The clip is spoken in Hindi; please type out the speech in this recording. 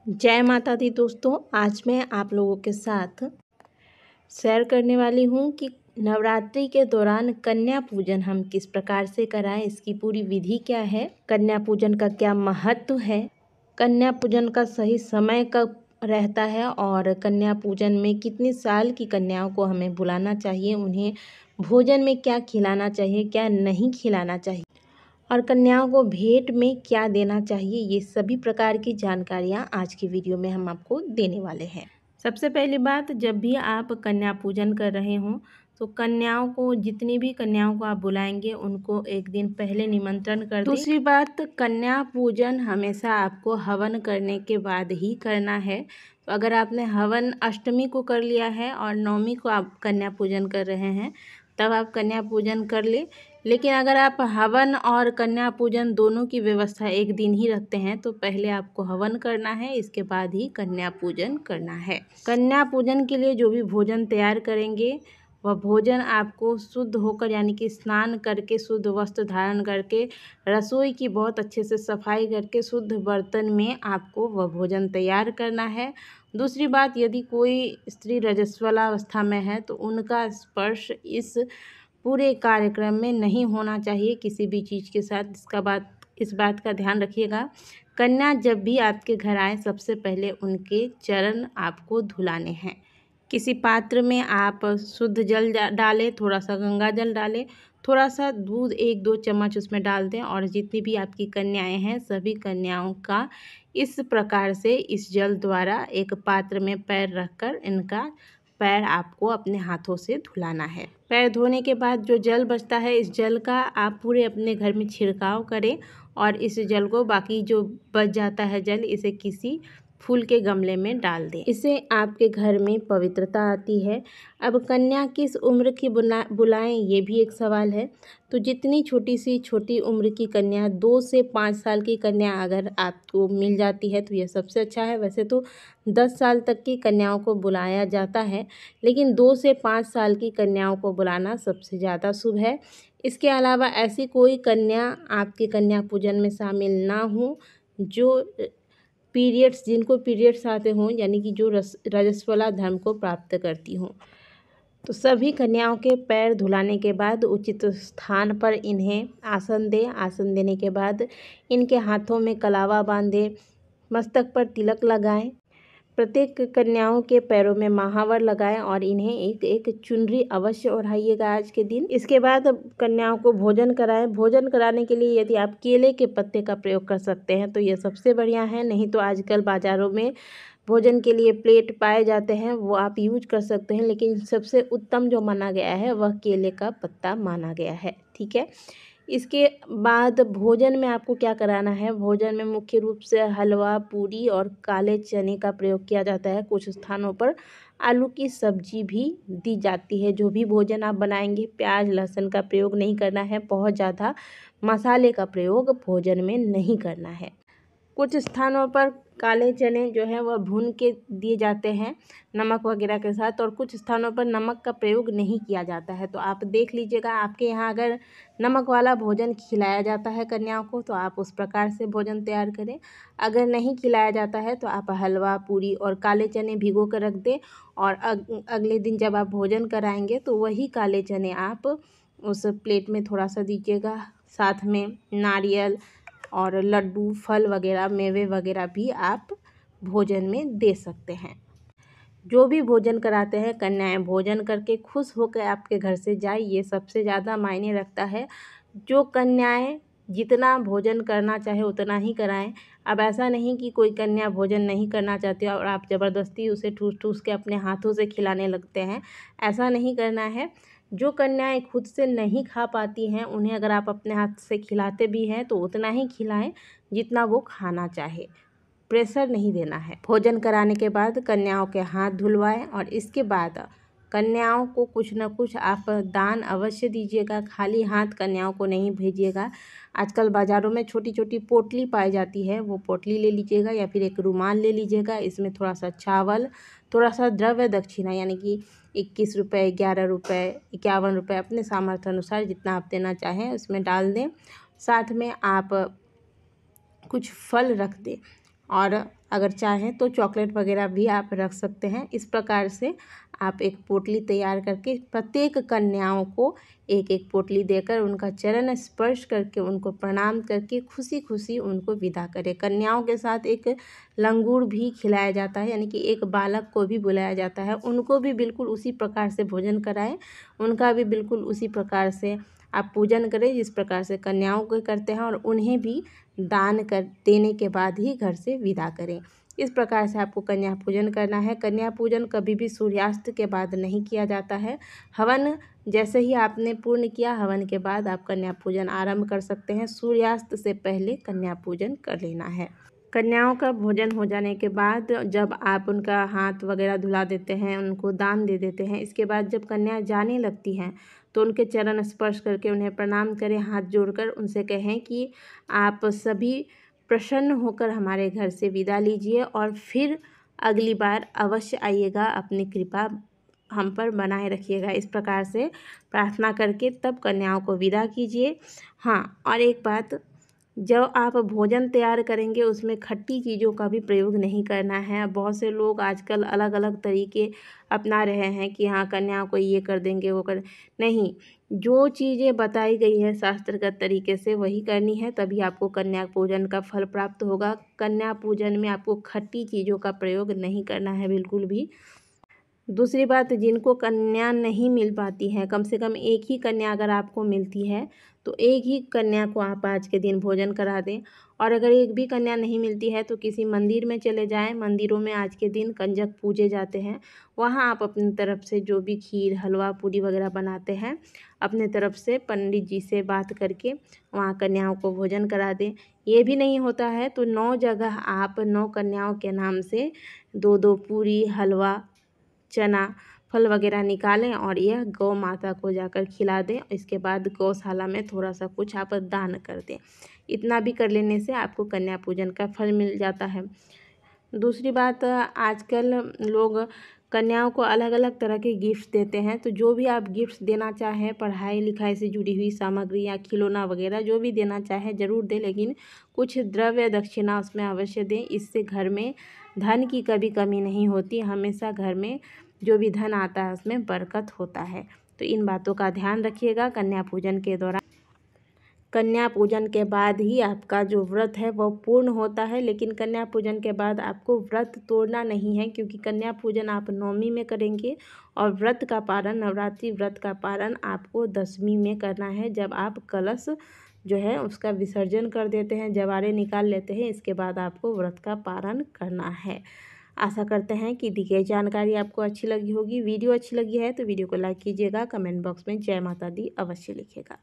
जय माता दी दोस्तों। आज मैं आप लोगों के साथ शेयर करने वाली हूँ कि नवरात्रि के दौरान कन्या पूजन हम किस प्रकार से कराएं, इसकी पूरी विधि क्या है, कन्या पूजन का क्या महत्व है, कन्या पूजन का सही समय कब रहता है और कन्या पूजन में कितने साल की कन्याओं को हमें बुलाना चाहिए, उन्हें भोजन में क्या खिलाना चाहिए, क्या नहीं खिलाना चाहिए और कन्याओं को भेंट में क्या देना चाहिए, ये सभी प्रकार की जानकारियाँ आज की वीडियो में हम आपको देने वाले हैं। सबसे पहली बात, जब भी आप कन्या पूजन कर रहे हों तो कन्याओं को, जितनी भी कन्याओं को आप बुलाएंगे उनको एक दिन पहले निमंत्रण कर दें। दूसरी बात, कन्या पूजन हमेशा आपको हवन करने के बाद ही करना है। तो अगर आपने हवन अष्टमी को कर लिया है और नवमी को आप कन्या पूजन कर रहे हैं तब आप कन्या पूजन कर ले। लेकिन अगर आप हवन और कन्या पूजन दोनों की व्यवस्था एक दिन ही रखते हैं तो पहले आपको हवन करना है, इसके बाद ही कन्या पूजन करना है। कन्या पूजन के लिए जो भी भोजन तैयार करेंगे वह भोजन आपको शुद्ध होकर, यानी कि स्नान करके, शुद्ध वस्त्र धारण करके, रसोई की बहुत अच्छे से सफाई करके शुद्ध बर्तन में आपको वह भोजन तैयार करना है। दूसरी बात, यदि कोई स्त्री रजस्वलावस्था में है तो उनका स्पर्श इस पूरे कार्यक्रम में नहीं होना चाहिए किसी भी चीज़ के साथ। इस बात का ध्यान रखिएगा। कन्या जब भी आपके घर आए सबसे पहले उनके चरण आपको धुलाने हैं। किसी पात्र में आप शुद्ध जल डालें, थोड़ा सा गंगा जल डालें, थोड़ा सा दूध 1-2 चम्मच उसमें डाल दें और जितनी भी आपकी कन्याएं हैं सभी कन्याओं का इस प्रकार से इस जल द्वारा एक पात्र में पैर रखकर इनका पैर आपको अपने हाथों से धुलाना है। पैर धोने के बाद जो जल बचता है, इस जल का आप पूरे अपने घर में छिड़काव करें और इस जल को, बाकी जो बच जाता है जल, इसे किसी फूल के गमले में डाल दें। इससे आपके घर में पवित्रता आती है। अब कन्या किस उम्र की बुलाएं, ये भी एक सवाल है। तो जितनी छोटी उम्र की कन्या, 2 से 5 साल की कन्या अगर आपको मिल जाती है तो यह सबसे अच्छा है। वैसे तो 10 साल तक की कन्याओं को बुलाया जाता है, लेकिन 2 से 5 साल की कन्याओं को बुलाना सबसे ज़्यादा शुभ है। इसके अलावा ऐसी कोई कन्या आपके कन्या पूजन में शामिल ना हो जिनको पीरियड्स आते हों, यानी कि जो रजस्वला धर्म को प्राप्त करती हों। तो सभी कन्याओं के पैर धुलाने के बाद उचित स्थान पर इन्हें आसन दें। आसन देने के बाद इनके हाथों में कलावा बांधें, मस्तक पर तिलक लगाएं, प्रत्येक कन्याओं के पैरों में महावर लगाएं और इन्हें एक एक चुनरी अवश्य ओढ़ाइएगा आज के दिन। इसके बाद कन्याओं को भोजन कराएं। भोजन कराने के लिए यदि आप केले के पत्ते का प्रयोग कर सकते हैं तो ये सबसे बढ़िया है, नहीं तो आजकल बाज़ारों में भोजन के लिए प्लेट पाए जाते हैं, वो आप यूज कर सकते हैं, लेकिन सबसे उत्तम जो माना गया है वह केले का पत्ता माना गया है। ठीक है। इसके बाद भोजन में आपको क्या कराना है, भोजन में मुख्य रूप से हलवा, पूरी और काले चने का प्रयोग किया जाता है। कुछ स्थानों पर आलू की सब्जी भी दी जाती है। जो भी भोजन आप बनाएंगे, प्याज लहसुन का प्रयोग नहीं करना है, बहुत ज़्यादा मसाले का प्रयोग भोजन में नहीं करना है। कुछ स्थानों पर काले चने जो हैं वह भून के दिए जाते हैं नमक वगैरह के साथ, और कुछ स्थानों पर नमक का प्रयोग नहीं किया जाता है। तो आप देख लीजिएगा, आपके यहाँ अगर नमक वाला भोजन खिलाया जाता है कन्याओं को तो आप उस प्रकार से भोजन तैयार करें। अगर नहीं खिलाया जाता है तो आप हलवा, पूरी और काले चने भिगो कर रख दें और अगले दिन जब आप भोजन कराएंगे तो वही काले चने आप उस प्लेट में थोड़ा सा दीजिएगा। साथ में नारियल और लड्डू, फल वगैरह, मेवे वगैरह भी आप भोजन में दे सकते हैं। जो भी भोजन कराते हैं कन्याएं भोजन करके खुश होकर आपके घर से जाए, ये सबसे ज़्यादा मायने रखता है। जो कन्याएं जितना भोजन करना चाहे उतना ही कराएं। अब ऐसा नहीं कि कोई कन्या भोजन नहीं करना चाहती और आप ज़बरदस्ती उसे ठूस ठूस के अपने हाथों से खिलाने लगते हैं, ऐसा नहीं करना है। जो कन्याएं खुद से नहीं खा पाती हैं उन्हें अगर आप अपने हाथ से खिलाते भी हैं तो उतना ही खिलाएं जितना वो खाना चाहे, प्रेशर नहीं देना है। भोजन कराने के बाद कन्याओं के हाथ धुलवाएं और इसके बाद कन्याओं को कुछ न कुछ आप दान अवश्य दीजिएगा। खाली हाथ कन्याओं को नहीं भेजिएगा। आजकल बाज़ारों में छोटी छोटी पोटली पाई जाती है, वो पोटली ले लीजिएगा या फिर एक रुमाल ले लीजिएगा। इसमें थोड़ा सा चावल, थोड़ा सा द्रव्य दक्षिणा, यानी कि 21 रुपये, 11 रुपये, 51 रुपये, अपने सामर्थ्य अनुसार जितना आप देना चाहें उसमें डाल दें। साथ में आप कुछ फल रख दें और अगर चाहें तो चॉकलेट वगैरह भी आप रख सकते हैं। इस प्रकार से आप एक पोटली तैयार करके प्रत्येक कन्याओं को एक एक पोटली देकर उनका चरण स्पर्श करके उनको प्रणाम करके खुशी खुशी उनको विदा करें। कन्याओं के साथ एक लंगूर भी खिलाया जाता है, यानी कि एक बालक को भी बुलाया जाता है, उनको भी बिल्कुल उसी प्रकार से भोजन कराएं, उनका भी बिल्कुल उसी प्रकार से आप पूजन करें जिस प्रकार से कन्याओं को करते हैं, और उन्हें भी दान कर देने के बाद ही घर से विदा करें। इस प्रकार से आपको कन्या पूजन करना है। कन्या पूजन कभी भी सूर्यास्त के बाद नहीं किया जाता है। हवन जैसे ही आपने पूर्ण किया, हवन के बाद आप कन्या पूजन आरंभ कर सकते हैं। सूर्यास्त से पहले कन्या पूजन कर लेना है। कन्याओं का भोजन हो जाने के बाद जब आप उनका हाथ वगैरह धुला देते हैं, उनको दान दे देते हैं, इसके बाद जब कन्या जाने लगती हैं तो उनके चरण स्पर्श करके उन्हें प्रणाम करें, हाथ जोड़कर उनसे कहें कि आप सभी प्रसन्न होकर हमारे घर से विदा लीजिए और फिर अगली बार अवश्य आइएगा, अपनी कृपा हम पर बनाए रखिएगा। इस प्रकार से प्रार्थना करके तब कन्याओं को विदा कीजिए। हाँ, और एक बात, जब आप भोजन तैयार करेंगे उसमें खट्टी चीज़ों का भी प्रयोग नहीं करना है। बहुत से लोग आजकल अलग अलग तरीके अपना रहे हैं कि हाँ कन्याओं को ये कर देंगे वो कर, नहीं, जो चीज़ें बताई गई है शास्त्रगत तरीके से वही करनी है, तभी आपको कन्या पूजन का फल प्राप्त होगा। कन्या पूजन में आपको खट्टी चीज़ों का प्रयोग नहीं करना है बिल्कुल भी। दूसरी बात, जिनको कन्या नहीं मिल पाती है, कम से कम एक ही कन्या अगर आपको मिलती है तो एक ही कन्या को आप आज के दिन भोजन करा दें। और अगर एक भी कन्या नहीं मिलती है तो किसी मंदिर में चले जाएं। मंदिरों में आज के दिन कंजक पूजे जाते हैं, वहाँ आप अपनी तरफ से जो भी खीर हलवा पूरी वगैरह बनाते हैं, अपने तरफ से पंडित जी से बात करके वहाँ कन्याओं को भोजन करा दें। ये भी नहीं होता है तो 9 जगह आप 9 कन्याओं के नाम से 2-2 पूरी हलवा चना फल वगैरह निकालें और यह गौ माता को जाकर खिला दें। इसके बाद गौशाला में थोड़ा सा कुछ आप दान कर दें। इतना भी कर लेने से आपको कन्या पूजन का फल मिल जाता है। दूसरी बात, आजकल लोग कन्याओं को अलग अलग तरह के गिफ्ट देते हैं, तो जो भी आप गिफ्ट देना चाहें, पढ़ाई लिखाई से जुड़ी हुई सामग्री या खिलौना वगैरह जो भी देना चाहें ज़रूर दें, लेकिन कुछ द्रव्य दक्षिणा उसमें अवश्य दें। इससे घर में धन की कभी कमी नहीं होती, हमेशा घर में जो भी धन आता है उसमें बरकत होता है। तो इन बातों का ध्यान रखिएगा कन्या पूजन के दौरान। कन्या पूजन के बाद ही आपका जो व्रत है वो पूर्ण होता है, लेकिन कन्या पूजन के बाद आपको व्रत तोड़ना नहीं है, क्योंकि कन्या पूजन आप नवमी में करेंगे और व्रत का पारण, नवरात्रि व्रत का पारण आपको दशमी में करना है, जब आप कलश जो है उसका विसर्जन कर देते हैं, जवारे निकाल लेते हैं। इसके बाद आपको व्रत का पारण करना है। आशा करते हैं कि दी गई जानकारी आपको अच्छी लगी होगी। वीडियो अच्छी लगी है तो वीडियो को लाइक कीजिएगा, कमेंट बॉक्स में जय माता दी अवश्य लिखिएगा।